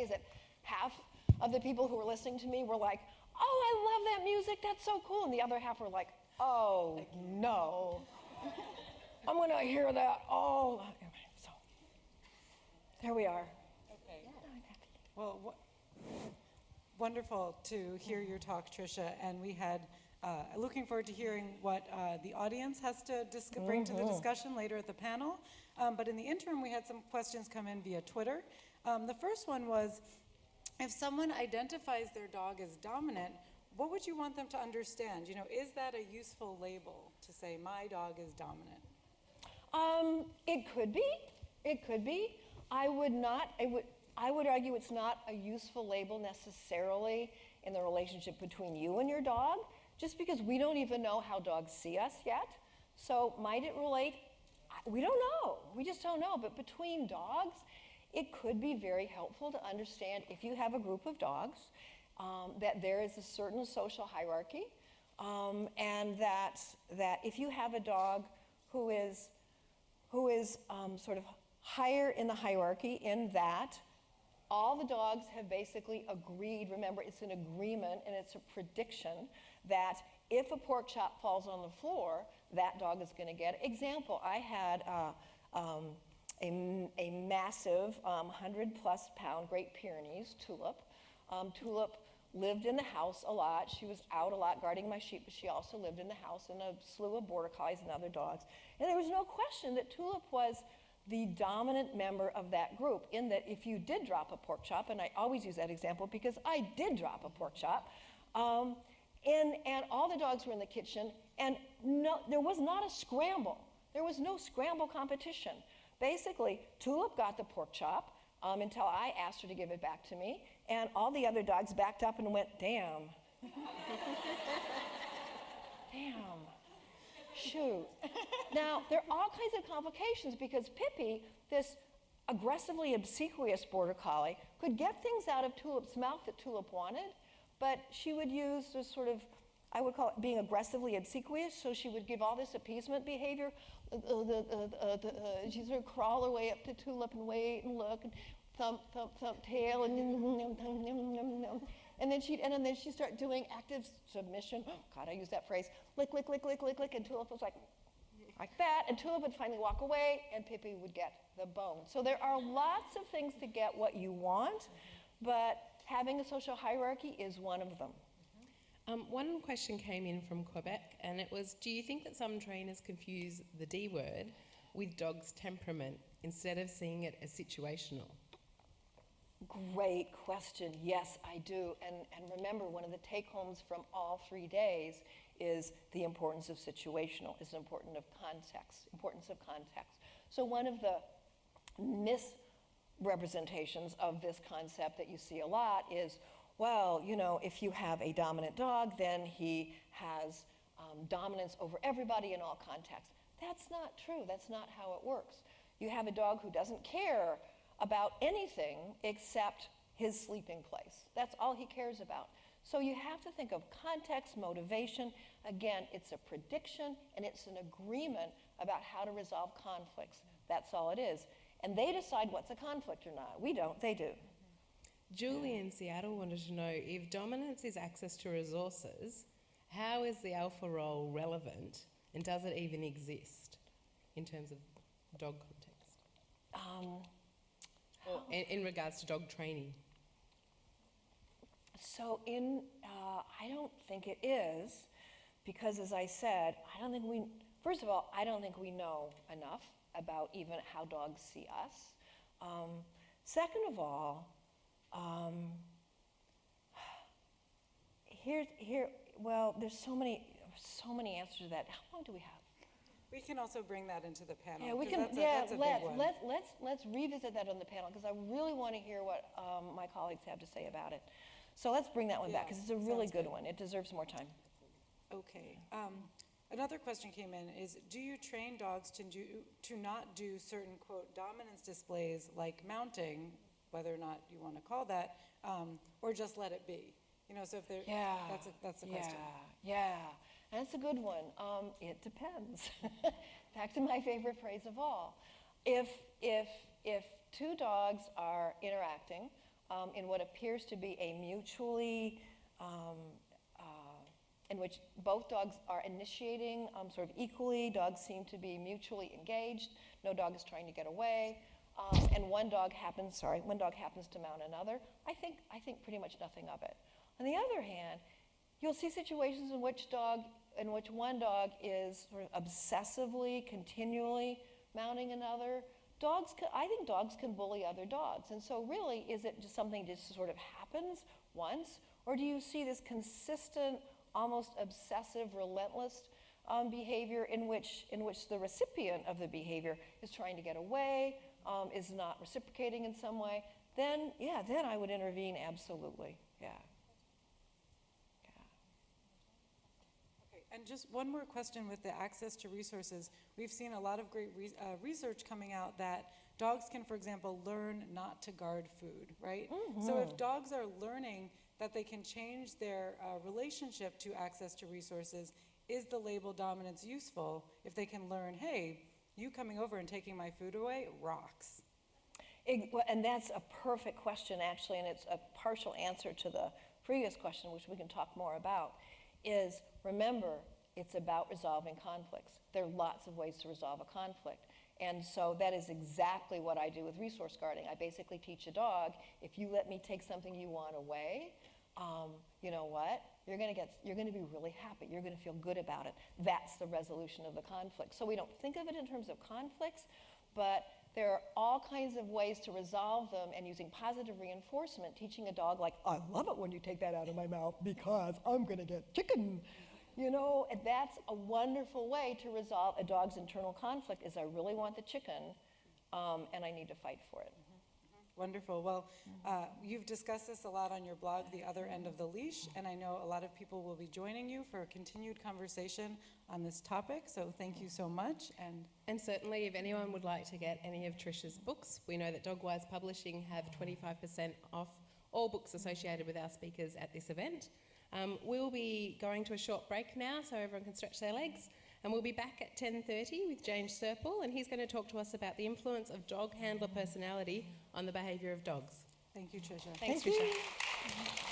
say is that half of the people who were listening to me were like, oh, I love that music, that's so cool. And the other half were like, oh, no. I'm going to hear that all. So there we are. Okay. Well, wonderful to hear your talk, Tricia, and we had looking forward to hearing what the audience has to bring to the discussion later at the panel. But in the interim, we had some questions come in via Twitter. The first one was, if someone identifies their dog as dominant, what would you want them to understand? You know, is that a useful label to say, my dog is dominant? It could be. It could be. I would argue it's not a useful label necessarily in the relationship between you and your dog, just because we don't even know how dogs see us yet. So might it relate? We don't know. We just don't know. But between dogs, it could be very helpful to understand, if you have a group of dogs, that there is a certain social hierarchy, and that if you have a dog who is sort of higher in the hierarchy, in that all the dogs have basically agreed, remember it's an agreement and it's a prediction, that if a pork chop falls on the floor, that dog is going to get it. Example, I had a massive 100-plus pound Great Pyrenees, Tulip. Tulip lived in the house a lot. She was out a lot guarding my sheep, but she also lived in the house, and a slew of border collies and other dogs. And there was no question that Tulip was the dominant member of that group, in that if you did drop a pork chop, and I always use that example because I did drop a pork chop, and all the dogs were in the kitchen, and there was not a scramble. There was no scramble competition. Basically, Tulip got the pork chop until I asked her to give it back to me, and all the other dogs backed up and went, damn. Damn. Shoot. Now, there are all kinds of complications because Pippi, this aggressively obsequious border collie, could get things out of Tulip's mouth that Tulip wanted, but she would use this sort of, I would call it being aggressively obsequious, so she would give all this appeasement behavior. She'd sort of crawl her way up to Tulip and wait and look and thump, thump, thump tail and then she'd start doing active submission. Oh, God, I use that phrase. Lick, lick, lick, lick, lick, lick, and Tulip was like that, and Tulip would finally walk away, and Pippi would get the bone. So there are lots of things to get what you want, but having a social hierarchy is one of them. One question came in from Quebec, and it was, do you think that some trainers confuse the D word with dog's temperament instead of seeing it as situational? Great question. Yes, I do. And remember, one of the take-homes from all 3 days is the importance of situational, is importance of context. So one of the misrepresentations of this concept that you see a lot is, well, you know, if you have a dominant dog, then he has dominance over everybody in all contexts. That's not true. That's not how it works. You have a dog who doesn't care about anything except his sleeping place. That's all he cares about. So you have to think of context, motivation. Again, it's a prediction and it's an agreement about how to resolve conflicts. That's all it is. And they decide what's a conflict or not. We don't, they do. Julie in Seattle wanted to know, if dominance is access to resources, how is the alpha role relevant, and does it even exist in terms of dog context? Or in regards to dog training? So I don't think it is, because as I said, first of all, I don't think we know enough about even how dogs see us. Second of all, well, there's so many answers to that. How long do we have? We can also bring that into the panel. Yeah, we can. That's a big one. Let's revisit that on the panel, because I really want to hear what my colleagues have to say about it. So let's bring that one back, because it's a really good one. It deserves more time. Okay. Another question came in is, do you train dogs to not do certain, quote, dominance displays like mounting, whether or not you want to call that, or just let it be? You know, so if they're, that's the question. Yeah, that's a good one. It depends. Back to my favorite phrase of all. If two dogs are interacting, in what appears to be a mutually, in which both dogs are initiating sort of equally. Dogs seem to be mutually engaged. No dog is trying to get away. And one dog happens to mount another. I think pretty much nothing of it. On the other hand, you'll see situations in which one dog is sort of obsessively, continually mounting another. I think dogs can bully other dogs. And so really, is it just something that just sort of happens once? Or do you see this consistent, almost obsessive, relentless behavior in which the recipient of the behavior is trying to get away, is not reciprocating in some way? Then I would intervene, absolutely, yeah. And just one more question with the access to resources. We've seen a lot of great research coming out that dogs can, for example, learn not to guard food, right? Mm-hmm. So if dogs are learning that they can change their relationship to access to resources, is the label dominance useful if they can learn, hey, you coming over and taking my food away rocks? And that's a perfect question, actually, and it's a partial answer to the previous question, which we can talk more about, is remember, it's about resolving conflicts. There are lots of ways to resolve a conflict. And so that is exactly what I do with resource guarding. I basically teach a dog, if you let me take something you want away, you know what? You're going to be really happy. You're going to feel good about it. That's the resolution of the conflict. So we don't think of it in terms of conflicts, but there are all kinds of ways to resolve them, and using positive reinforcement, teaching a dog like, I love it when you take that out of my mouth because I'm going to get chicken. You know, and that's a wonderful way to resolve a dog's internal conflict, is I really want the chicken, and I need to fight for it. Wonderful. Well, you've discussed this a lot on your blog, The Other End of the Leash, and I know a lot of people will be joining you for a continued conversation on this topic, so thank you so much. And certainly, if anyone would like to get any of Tricia's books, we know that Dogwise Publishing have 25% off all books associated with our speakers at this event. We'll be going to a short break now, so everyone can stretch their legs. And we'll be back at 10:30 with James Serple, and he's going to talk to us about the influence of dog handler personality on the behaviour of dogs. Thank you, Tricia. Thanks, Tricia.